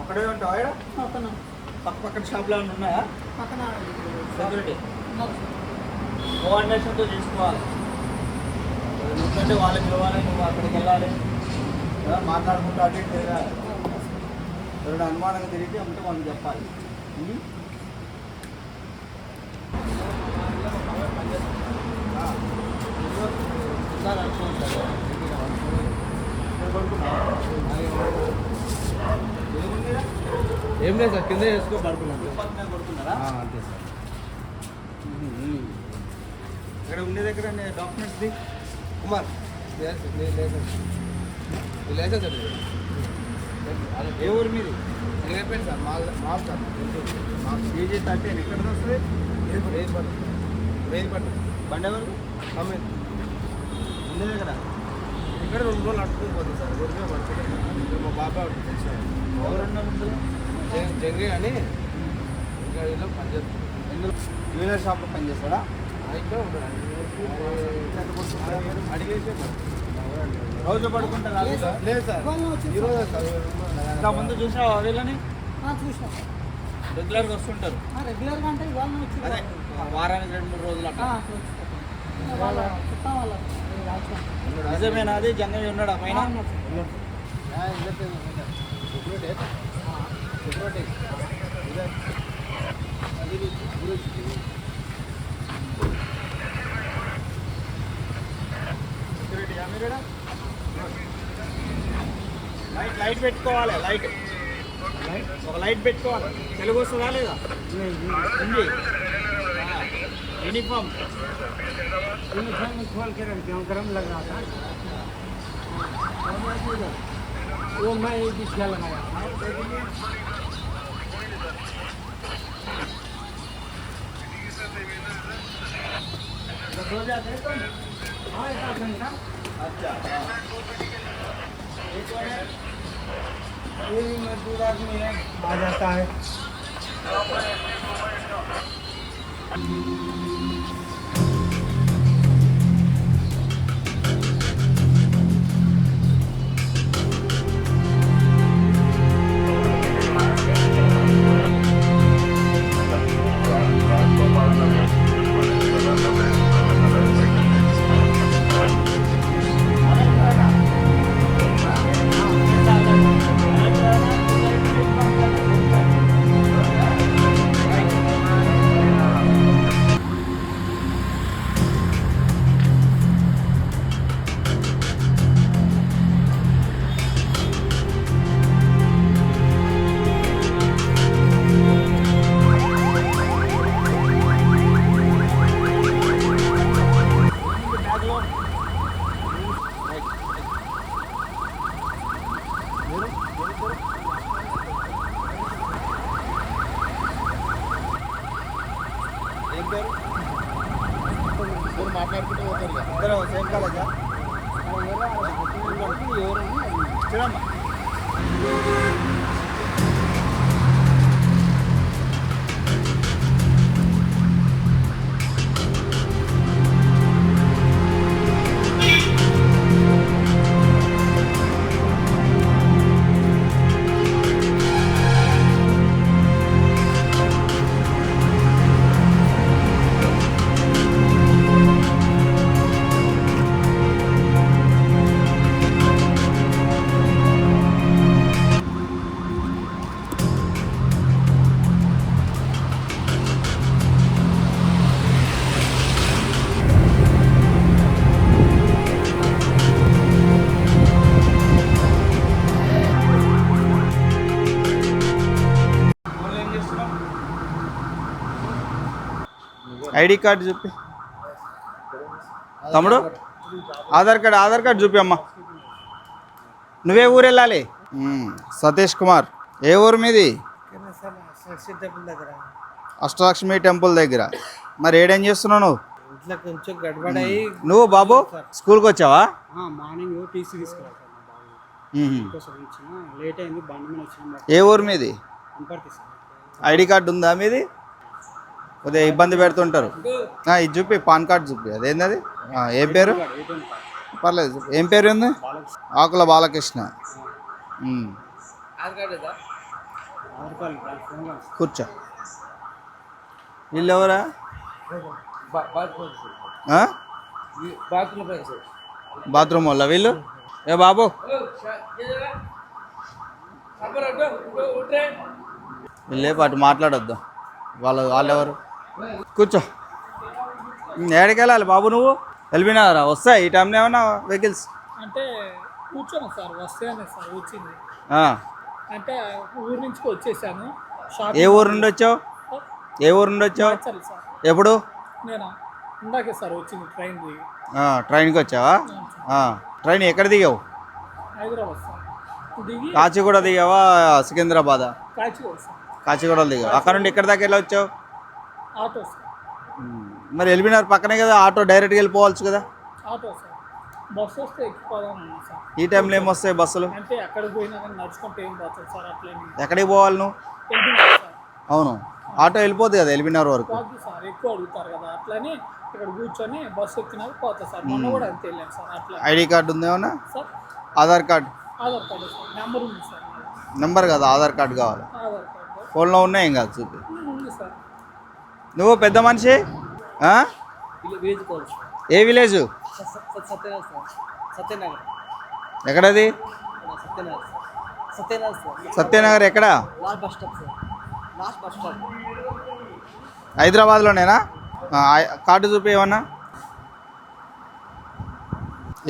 అక్కడే ఉంటావా? పక్కన షాప్లో ఏమైనా ఉన్నాయా? సెక్యూరిటీ కోఆర్డినేషన్తో చేసుకోవాలి. ఎందుకంటే వాళ్ళకి ఇవ్వాలి, నువ్వు అక్కడికి వెళ్ళాలి, మాట్లాడుకుంటూ అటు ఇటు తిరగాలి. ఎవరైనా అనుమానంగా తిరిగితే ఉంటే వాళ్ళని చెప్పాలి. ఏం లేదు సార్, కింద వేసుకో పడుకున్నాను. కొడుతున్నారా? అంతే సార్. ఇక్కడ ఉండే దగ్గర డాక్యుమెంట్స్ది కుమార్ లైసెన్స్ సార్. ఏ ఊరు మీది? అయిపోయింది సార్. మాకు సార్ కేజీ 13 ఎక్కడ వస్తుంది? వేదిపట్టు బండి ఎవరు? అమ్మాయి ఉండే దగ్గర ఇక్కడ 2 రోజులు అట్టుకుని పోతుంది సార్. రోజుగా పడుతుంది. మా బాబా తెలుసు. ఎవరన్నా జంగ్రీ అని ఇంకా ఇలా పనిచేస్తుంది. జ్యువెలరీ షాప్లో పనిచేస్తాడా? ఇక్కడ ఉంటాడు. అడిగేసి రోజు పడుకుంటారా? లేదు సార్, ఈరోజు సార్. ఇంకా ముందు చూసావా వీళ్ళని? చూసినా రెగ్యులర్గా వస్తుంటారు. రెగ్యులర్గా అంటే ఇవాళ వచ్చి అదే వారానికి 2-3 రోజులు అట్లా. నిజమేనా? అది జంగవి ఉన్నాడా పైన? లైట్ పెట్టుకోవాలి. ఒక లైట్ పెట్టుకోవాలి. తెలుగు వస్తుందా లేదా? హిందీ యూనిఫామ్ खोल के रखते हैं, गर्म लग रहा था वो मैं एक डिस्का लगाया हो जाते हैं तो हाँ ऐसा घंटा अच्छा ये भी मजदूर आदमी है आ जाता है మాట్లాడుకుంటూ పోతారు. ఇద్దరు సేమ్ కాలేజా? చూడమ్మా ఐడి కార్డు చూపి తమ్ముడు. ఆధార్ కార్డు చూపి అమ్మా. నువ్వే ఊరు వెళ్ళాలి? సతీష్ కుమార్. ఏ ఊరు మీది? అష్టలక్ష్మి టెంపుల్ దగ్గర. మరి ఏడేం చేస్తున్నావు నువ్వు? ఇంట్లో కొంచెం గడబడాయి. నువ్వు బాబు స్కూల్కి వచ్చావా? మార్నింగ్ టీసీ తీసుకురా లేట్ అయింది, బండి మీద వచ్చిన. ఏ ఊరు మీది? ఐడి కార్డు ఉందా మీది? కొద్దిగా ఇబ్బంది పెడుతుంటారు. ఇది చూపి, పాన్ కార్డు చూపి. అదేంది అది? ఏం పేరు? పర్లేదు. ఏం పేరు ఉంది? ఆకుల బాలకృష్ణ. కూర్చో. వీళ్ళు ఎవరా? బాత్రూమ్ వాళ్ళ వీళ్ళు? ఏ బాబు వీళ్ళే పాటు మాట్లాడొద్దు. వాళ్ళెవరు? కూర్చో. ఏడికి వెళ్ళాలి బాబు నువ్వు? వెళ్ళిపోయినారా? వస్తాయి ఈ టైంలో ఏమన్నా వెహికల్స్? అంటే కూర్చోను సార్, వస్తేనే సార్ వచ్చింది. ఆ. అంటే ఊరు నుంచి వచ్చేసాను. ఏ ఊరు నుండి వచ్చావు? ఏ ఊరు నుండి వచ్చావు? సార్ ఎప్పుడు? నేను ఇందాకే సార్ వచ్చింది ట్రైన్ దిగి. ట్రైన్కి వచ్చావా? ట్రైన్ ఎక్కడ దిగావు? హైదరాబాద్ సార్ దిగి కాచిగూడ దిగావా సికింద్రాబాద్? కాచిగూడ సార్. కాచిగూడ దిగావు. అక్కడ నుండి ఇక్కడ దాకా వెళ్ళి వచ్చావు? Auto sir. మరి ఎల్బీనగర్ పక్కనే కదా, ఆటో డైరెక్ట్గా వెళ్ళిపోవచ్చు కదా? Auto sir. బస్సు వస్తే ఎక్కిపోదామన్నా సార్. ఈ టైంలో ఏమొస్తాయి బస్సులు? అంటే ఎక్కడికి పోయినా కానీ నడుచుకుంటే ఏం పోతుంది సార్. అట్లే ఎక్కడికి పోవాలి నువ్వు? సార్. అవును, ఆటో వెళ్ళిపోతుంది కదా ఎల్బీనగర్ వరకు. పోతుంది సార్, ఎక్కువ అడుగుతారు కదా. అట్లని ఇక్కడ కూర్చొని బస్సు ఎక్కినాక పోతుంది సార్. మొన్న కూడా అంతే వెళ్ళాను సార్. అట్లా ఐడి కార్డు ఉందేమన్నా? Sir Aadhaar card? Aadhaar card sir. Number ఉంది సార్. నెంబర్ కదా, ఆధార్ కార్డు కావాలి. ఆధార్ కార్డు ఫోన్లో ఉన్నాయి ఏం కాదు, చూపి. ఉంది సార్. నువ్వు పెద్ద మనిషి? విలేజ్ కాల్ సార్. ఏ విలేజ్? సత్యనగర్ సార్. సత్యనగర్. ఎక్కడది? సత్యనగర్ సార్. సత్యనగర్ సార్. సత్యనగర్ ఎక్కడ? Last bus stop sir. Last bus stop. హైదరాబాద్లోనేనా? కార్డు చూపి ఏమన్నా.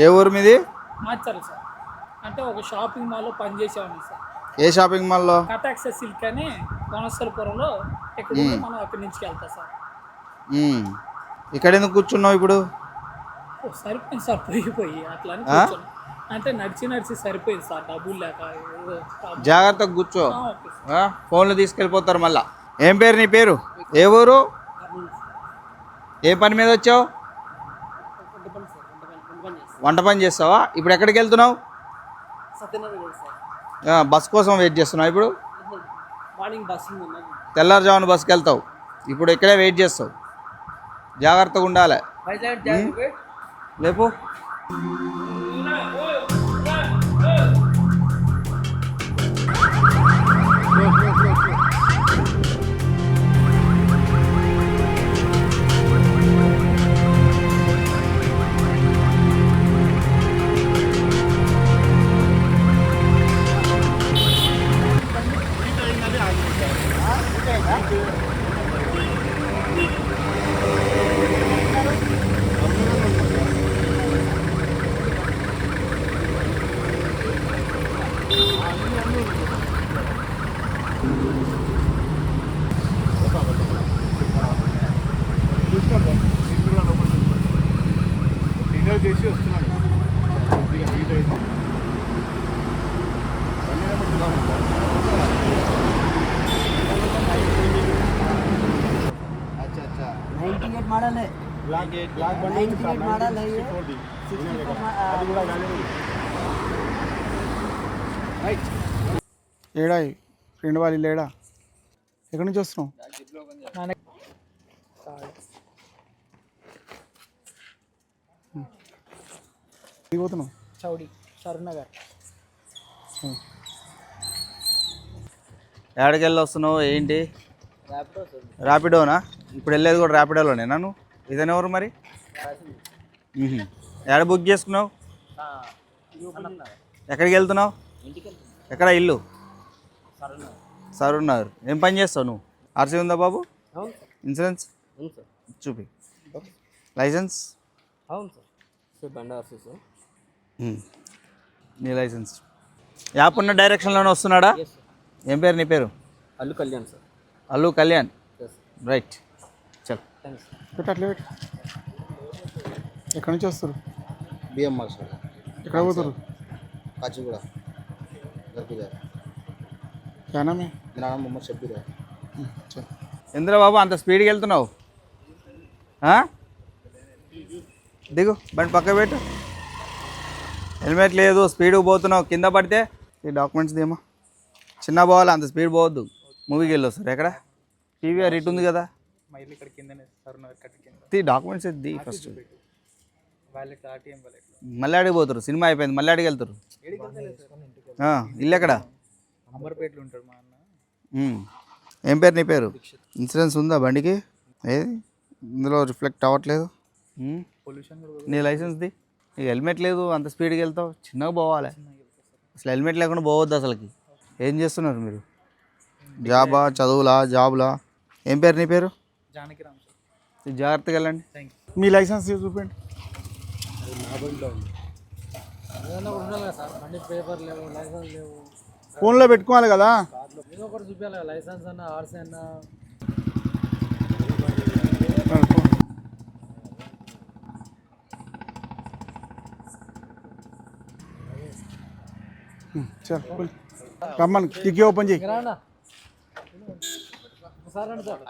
ఏ ఊరు మీది? మార్చాలి సార్. అంటే ఒక షాపింగ్ మాల్లో పనిచేసేవాడిని సార్. ఏ షాపింగ్ మాల్లో? కటాక్సెస్ సిల్క్ అని వనస్థలపురంలో ఇక్కడ మనం అక్కడి నుంచి వెళ్తాం సార్. ఇక్కడ ఎందుకు కూర్చున్నావు ఇప్పుడు? సరిపోయింది సార్, పోయి అట్లా అని కూర్చోను. అంటే నడిచి సరిపోయింది సార్, డబ్బులు లేక. జాగ్రత్తగా కూర్చో, ఓకే సార్. ఫోన్లు తీసుకెళ్ళిపోతారు మళ్ళా. ఏం పేరు నీ పేరు? ఏ ఊరు? ఏ పని మీద వచ్చావు? వంట పని చేస్తావా? ఇప్పుడు ఎక్కడికి వెళ్తున్నావు? సత్యనగర్ సార్. బస్ కోసం వెయిట్ చేస్తున్నావు ఇప్పుడు? మార్నింగ్ బస్ తెల్లారుజామున బస్కి వెళ్తావు, ఇప్పుడు ఇక్కడే వెయిట్ చేస్తావు. జాగ్రత్తగా ఉండాలి. లేపు. డిన్నర్ చేసి వస్తున్నాను. अच्छा अच्छा 98 मॉडल है. ब्लैक ब्लैक 98 मॉडल है ये. అది కూడా గానే రైట్. ఏడా ఫ్రెండ్ వాళ్ళు లేడా? ఎక్కడి నుంచి వస్తున్నావు? పోతున్నావు? చౌడి సరునగర్. ఎక్కడికి వెళ్ళి వస్తున్నావు? ఏంటి? ర్యాపిడోనా? ఇప్పుడు వెళ్ళేది కూడా ర్యాపిడోలోనేనా నువ్వు? ఇదేనా ఎవరు మరి? ఎక్కడ బుక్ చేసుకున్నావు? ఎక్కడికి వెళ్తున్నావు? ఎక్కడ ఇల్లు? సరూర్ నగర్. ఏం పని చేస్తావు నువ్వు? ఆర్సీ ఉందా బాబు? ఇన్సూరెన్స్ చూపి. లైసెన్స్? అవును సార్. బండి ఆర్సీ సార్. నీ లైసెన్స్? యాప్ ఉన్న డైరెక్షన్లోనే వస్తున్నాడా? ఏం పేరు నీ పేరు? అల్లు కళ్యాణ్ సార్. అల్లు కళ్యాణ్. రైట్, చల్. పెట్టు అట్లే పెట్టు. ఎక్కడి నుంచి వస్తారు? BMR sir. ఎక్కడ పోతారు? కాచిగూడ గర్భిదార్. क्या नाम है? मेरा नाम मोहम्मद शब्बीर है. ఎందురా బాబు అంత స్పీడ్కి వెళ్తున్నావు? దిగు, బండి పక్క పెట్టు. హెల్మెట్ లేదు, స్పీడ్కి పోతున్నావు, కింద పడితే. ఈ డాక్యుమెంట్స్ దేమో చిన్న పోవాలి, అంత స్పీడ్ పోవద్దు. మూవీకి వెళ్ళి వస్తారు. ఎక్కడ? పీవీఆర్ ఇటు ఉంది కదా. Documents the first. మళ్ళీ అడిగి పోతారు, సినిమా అయిపోయింది, మళ్ళీ అడిగి వెళ్తారు. ఇల్లు ఎక్కడ? అంబర్పేటలో ఉంటాడు మా అన్న. ఏం పేరు నీ పేరు? ఇన్సూరెన్స్ ఉందా బండికి? ఏది ఇందులో రిఫ్లెక్ట్ అవ్వట్లేదు. నీ లైసెన్స్ది. నీకు హెల్మెట్ లేదు, అంత స్పీడ్కి వెళ్తావు. చిన్నగా పోవాలి అసలు. హెల్మెట్ లేకుండా పోవద్దు అసలుకి. ఏం చేస్తున్నారు మీరు? జాబా, చదువులా, జాబులా? ఏం పేరు నీ పేరు? జానకి రామ్ సార్. జాగ్రత్తగా వెళ్ళండి. మీ లైసెన్స్ చూపండి. ఏదైనా కూడా ఉండాలి కదా సార్, బండి పేపర్ లేవు, లైసెన్స్ లేవు, ఫోన్లో పెట్టుకోవాలి కదా. ఏదో ఒకటి చూపించాలి కదా, లైసెన్స్ అన్నా ఆర్సీ అన్నా. చల్ రమ్మని కిక్కి ఓపెన్ చేయి. రానా ఒకసారి రండి సార్.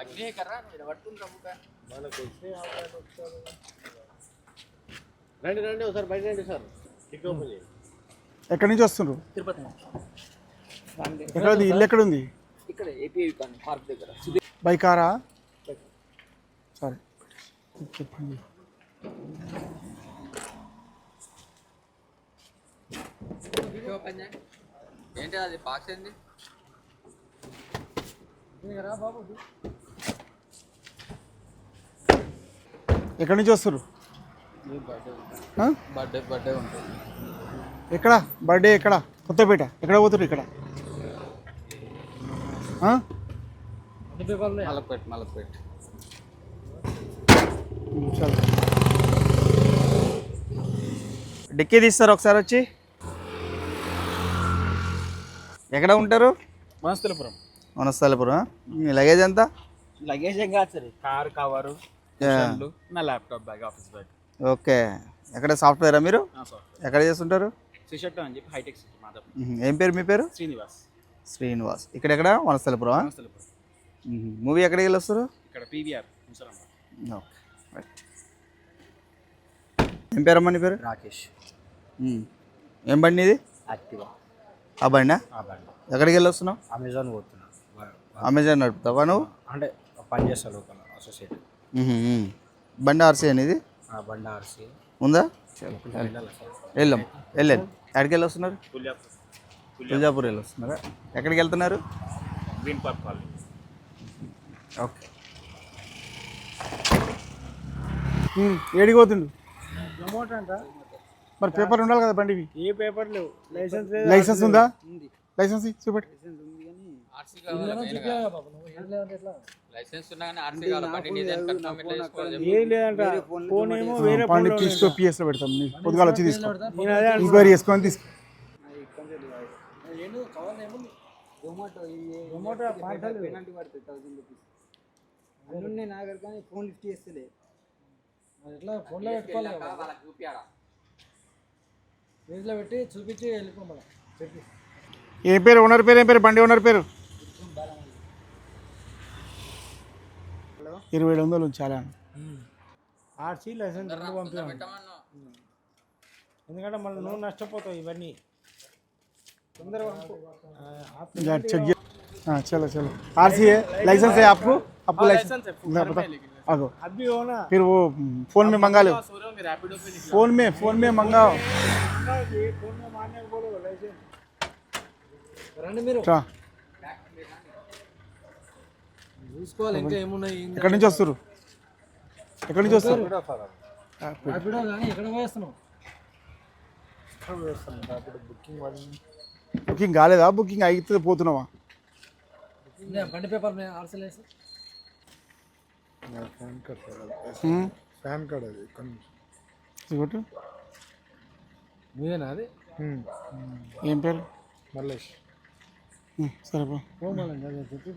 రండి రండి ఒకసారి బయట రండి సార్. కిక్ ఓపెన్ చేయి. ఎక్కడి నుంచి వస్తుండ్రు? తిరుపతి ఎక్కడ ఉంది? ఇల్లు ఎక్కడ ఉంది? ఇక్కడ ఏపీ పార్క్ దగ్గర. బై కారా? సరే చెప్పండి. ఏంటి అది బాక్స్ ఏంది? బాబు ఎక్కడి నుంచి వస్తారు? బర్త్డే ఉంటుంది. ఎక్కడ బర్త్డే? ఎక్కడ? కొత్తపేట. ఎక్కడ పోతున్నారు? ఇక్కడ మలక్పేట్. చల్ డిక్కీ తీస్తారు ఒకసారి వచ్చి. ఎక్కడ ఉంటారు? మనస్థలపురం. వనస్థలపురం. మీ లగేజ్ ఎంత? లగేజ్ ఏం కాదు సార్, కార్ కవరు, నా laptop bag, office bag. Okay. ఎక్కడ సాఫ్ట్వేరా మీరు? ఎక్కడ చేస్తుంటారు? శ్రీశక్తి అని చెప్పి హైటెక్ సిటీ మాధవ్. ఏం పేరు మీ పేరు? శ్రీనివాస్. ఇక్కడెక్కడ? వనస్థలపురం. మనస్థలపురం. మూవీ ఎక్కడికి వెళ్ళి వస్తారు? ఇక్కడ పీవీఆర్. Okay right. ఏం పేరమ్మా నీ పేరు? రాకేష్. ఏం బండి ఇది? యాక్టివా. ఆ బండా? ఎక్కడికి వెళ్ళి వస్తున్నావు? అమెజాన్ పోతున్నా. అమెజాన్ నడుపుతావా నువ్వు? అంటే పని చేస్తా లోకల్ అసోసియేట్. బండి ఆర్సీ అనేది బండి ఆర్సీ ఉందా? వెళ్ళాం. వెళ్ళాను. ఎక్కడికి వెళ్ళి వస్తున్నారు? తుల్జాపూర్ వెళ్ళి వస్తున్నారా? ఎక్కడికి వెళ్తున్నారు? Green park colony. ఓకే. ఏడికి పోతుండు? అమౌంట్ అంట. మరి పేపర్ ఉండాలి కదా బండివి. ఏ పేపర్ లేవు, లైసెన్స్ లేదు. లైసెన్స్ ఉందా? లైసెన్స్ చూపెట్టి. లైసెన్స్ ఉన్నా కానీ ఆర్సీ కావాలి. బండి డిజైన్ కన్ఫర్మ్ ఎట్లా చేసుకోవాలి? ఏం లేదంట. ఫోన్ ఏమో వేరే బండి తీసుకో, పిఎస్లో పెడతాం. పొద్దుగాల వచ్చి తీసుకో, ఎంక్వైరీ చేసుకొని తీసుకో. ఫోన్ లిఫ్ట్ చేస్తలే. ఎట్లా ఫోన్లో పెట్టుకోవాలి, వాళ్ళకి చూపియాలా? ఫేజ్లో పెట్టి చూపించి వెళ్ళిపోమని చెప్పి. ఏం పేరు? ఓనర్ పేరు ఏం పేరు? బండి ఓనర్ పేరు? 2700 ఉంచాలా? ఆర్సీ లైసెన్స్ రెండు పంపించాను. ఎందుకంటే మళ్ళీ నువ్వు నష్టపోతావు. ఇవన్నీ తొందరగా చెక్ చే. चलो चलो आरसी है, लाइसेंस है आपको? आपको लाइसेंस आगो अभी हो ना, फिर वो फोन में मंगा लो, फोन में मंगाओ. फोन में मारने को बोलो लाइसेंस రండి మీరు చూసుకోవాలి. ఇంకా ఏమున్నాయి? ఎక్కడి నుంచి వస్తారు? ఎక్కడి నుంచి వస్తారు? రాపిడో కానీ ఎక్కడ వేస్తున్నావు? బుకింగ్ కాలేదా? బుకింగ్ అయితే పోతున్నావా? బండి paper RC licence, PAN card అది మీదేనా అది? ఏం పేరు? మల్లేష్. సరే